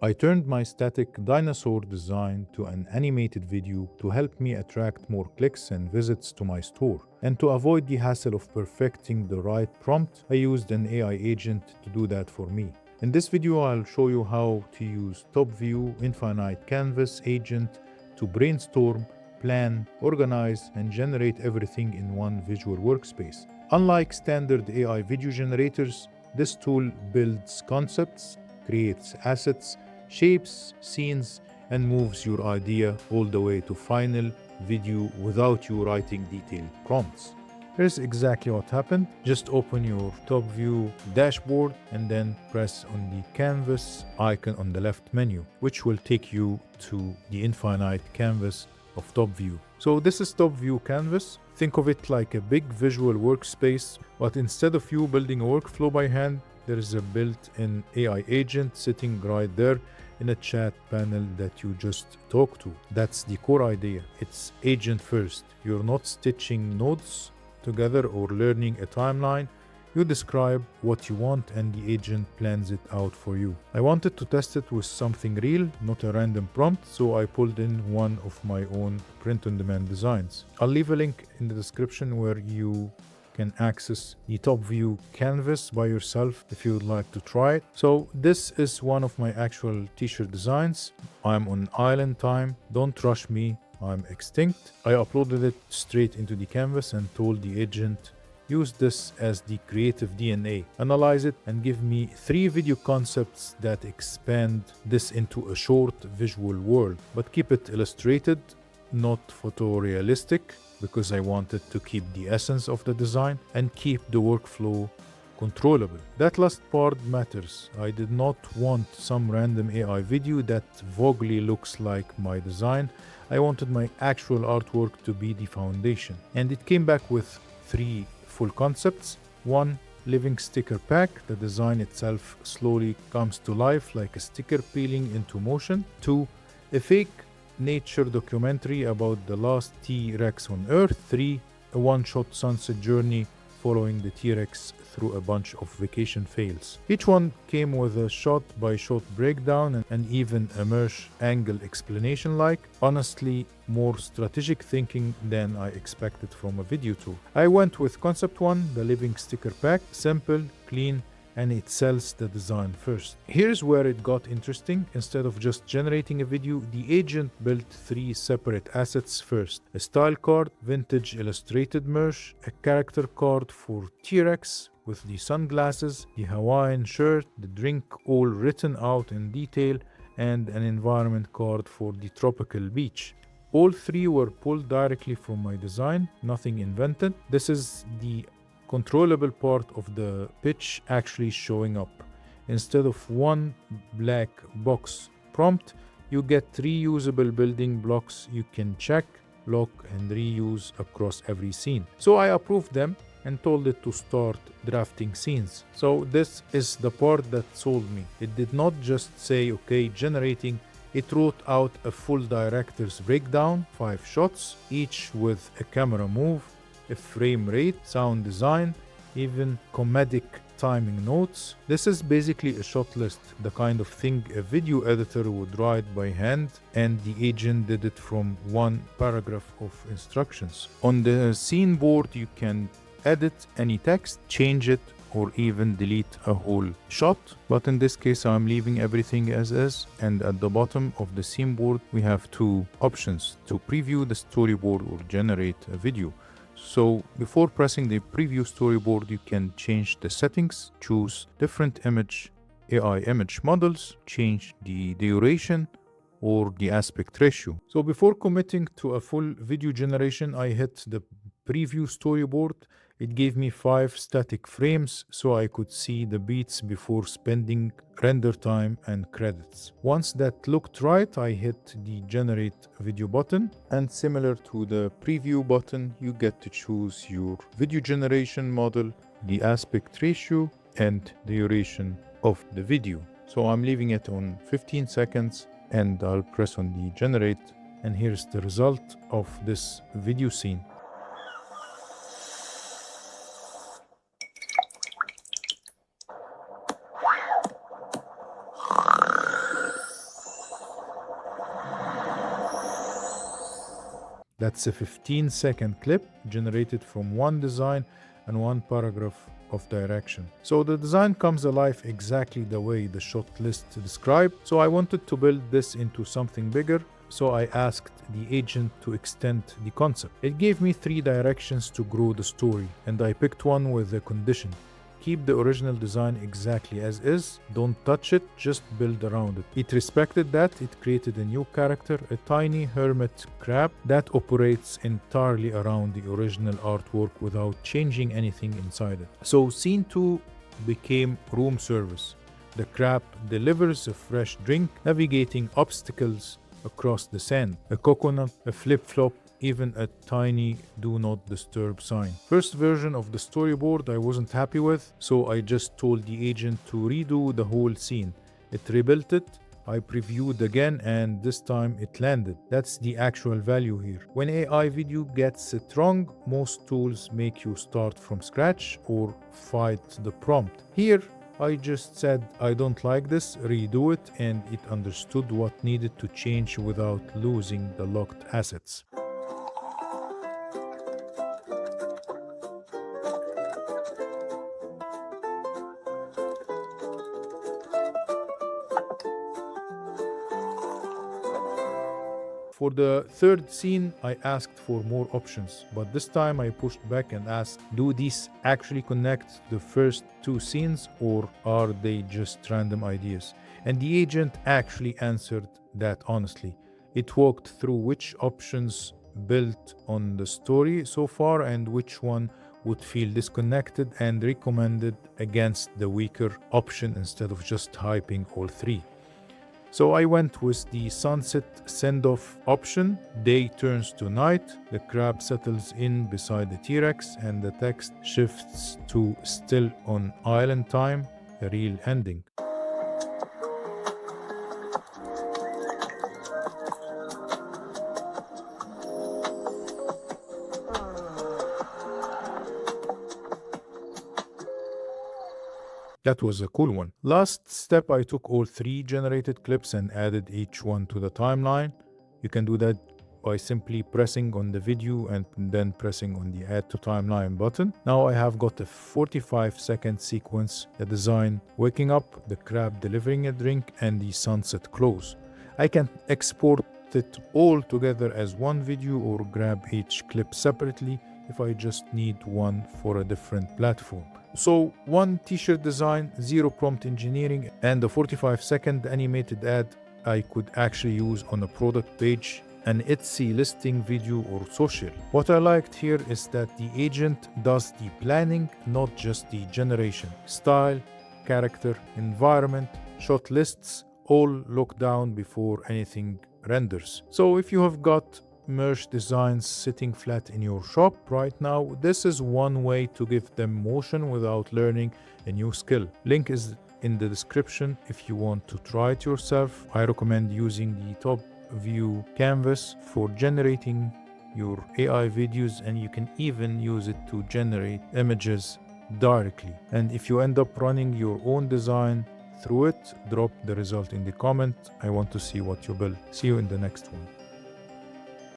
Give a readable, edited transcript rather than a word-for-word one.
I turned my static dinosaur design to an animated video to help me attract more clicks and visits to my store. And to avoid the hassle of perfecting the right prompt, I used an AI agent to do that for me. In this video, I'll show you how to use Topview Infinite Canvas agent to brainstorm, plan, organize, and generate everything in one visual workspace. Unlike standard AI video generators, this tool builds concepts, creates assets, shapes scenes, and moves your idea all the way to final video without you writing detailed prompts. Here's exactly what happened. Just open your top view dashboard and then press on the canvas icon on the left menu, which will take you to the infinite canvas of top view. So this is top view canvas. Think of it like a big visual workspace, but instead of you building a workflow by hand, there is a built-in AI agent sitting right there in a chat panel that you just talk to. That's the core idea. It's agent first. You're not stitching nodes together or learning a timeline. You describe what you want and the agent plans it out for you. I wanted to test it with something real, not a random prompt, so I pulled in one of my own print-on-demand designs. I'll leave a link in the description where you can access the top view canvas by yourself if you would like to try it. So this is one of my actual t-shirt designs. I'm on island time. Don't rush me. I'm extinct. I uploaded it straight into the canvas and told the agent, use this as the creative DNA, analyze it, and give me 3 video concepts that expand this into a short visual world, but keep it illustrated, not photorealistic, because I wanted to keep the essence of the design and keep the workflow controllable. That last part matters. I did not want some random AI video that vaguely looks like my design. I wanted my actual artwork to be the foundation. And it came back with 3 full concepts. 1, living sticker pack. The design itself slowly comes to life like a sticker peeling into motion. 2, a fake nature documentary about the last T-Rex on Earth. 3, a one-shot sunset journey following the T-Rex through a bunch of vacation fails. Each one came with a shot-by-shot breakdown and even a mesh angle explanation like. Honestly, more strategic thinking than I expected from a video tool. I went with concept 1, the living sticker pack. Simple, clean, and it sells the design first. Here's where it got interesting. Instead of just generating a video, the agent built 3 separate assets first. A style card, vintage illustrated merch, a character card for T-Rex with the sunglasses, the Hawaiian shirt, the drink all written out in detail, and an environment card for the tropical beach. All 3 were pulled directly from my design, nothing invented. This is the controllable part of the pitch actually showing up. Instead of one black box prompt, you get 3 usable building blocks you can check, lock, and reuse across every scene. So I approved them and told it to start drafting scenes. So this is the part that sold me. It did not just say, okay, generating. It wrote out a full director's breakdown, 5 shots, each with a camera move, a frame rate, sound design, even comedic timing notes. This is basically a shot list, the kind of thing a video editor would write by hand, and the agent did it from one paragraph of instructions. On the scene board, you can edit any text, change it, or even delete a whole shot. But in this case, I'm leaving everything as is. And at the bottom of the scene board, we have 2 options to preview the storyboard or generate a video. So before pressing the preview storyboard, you can change the settings, choose different AI image models, change the duration or the aspect ratio. So before committing to a full video generation, I hit the preview storyboard. It gave me 5 static frames so I could see the beats before spending render time and credits. Once that looked right, I hit the generate video button, and similar to the preview button, you get to choose your video generation model, the aspect ratio, and the duration of the video. So I'm leaving it on 15 seconds and I'll press on the generate, and here's the result of this video scene. That's a 15-second clip generated from one design and one paragraph of direction. So the design comes alive exactly the way the shot list described. So I wanted to build this into something bigger. So I asked the agent to extend the concept. It gave me 3 directions to grow the story, and I picked one with a condition. Keep the original design exactly as is, don't touch it, just build around it. It respected that. It created a new character, a tiny hermit crab that operates entirely around the original artwork without changing anything inside it. So scene 2 became room service. The crab delivers a fresh drink, navigating obstacles across the sand, a coconut, a flip-flop, even a tiny do not disturb sign. First version of the storyboard I wasn't happy with, so I just told the agent to redo the whole scene. It rebuilt it, I previewed again, and this time it landed. That's the actual value here. When AI video gets it wrong, most tools make you start from scratch or fight the prompt. Here, I just said, I don't like this, redo it, and it understood what needed to change without losing the locked assets. For the third scene, I asked for more options, but this time I pushed back and asked, do these actually connect to the first 2 scenes, or are they just random ideas? And the agent actually answered that honestly. It walked through which options built on the story so far and which one would feel disconnected, and recommended against the weaker option instead of just hyping all 3. So I went with the sunset send-off option. Day turns to night, the crab settles in beside the T-Rex, and the text shifts to still on island time, a real ending. That was a cool one. Last step, I took all 3 generated clips and added each one to the timeline. You can do that by simply pressing on the video and then pressing on the Add to Timeline button. Now I have got a 45-second sequence, the design waking up, the crab delivering a drink, and the sunset close. I can export it all together as one video or grab each clip separately if I just need one for a different platform. So 1 t-shirt design, 0 prompt engineering, and a 45-second animated ad I could actually use on a product page, an Etsy listing video, or social. What I liked here is that the agent does the planning, not just the generation. Style, character, environment, shot lists, all lock down before anything renders. So if you have got merch designs sitting flat in your shop right now, this is one way to give them motion without learning a new skill. Link is in the description if you want to try it yourself. I recommend using the Topview Canvas for generating your AI videos, and you can even use it to generate images directly. And if you end up running your own design through it, drop the result in the comment. I want to see what you build. See you in the next one.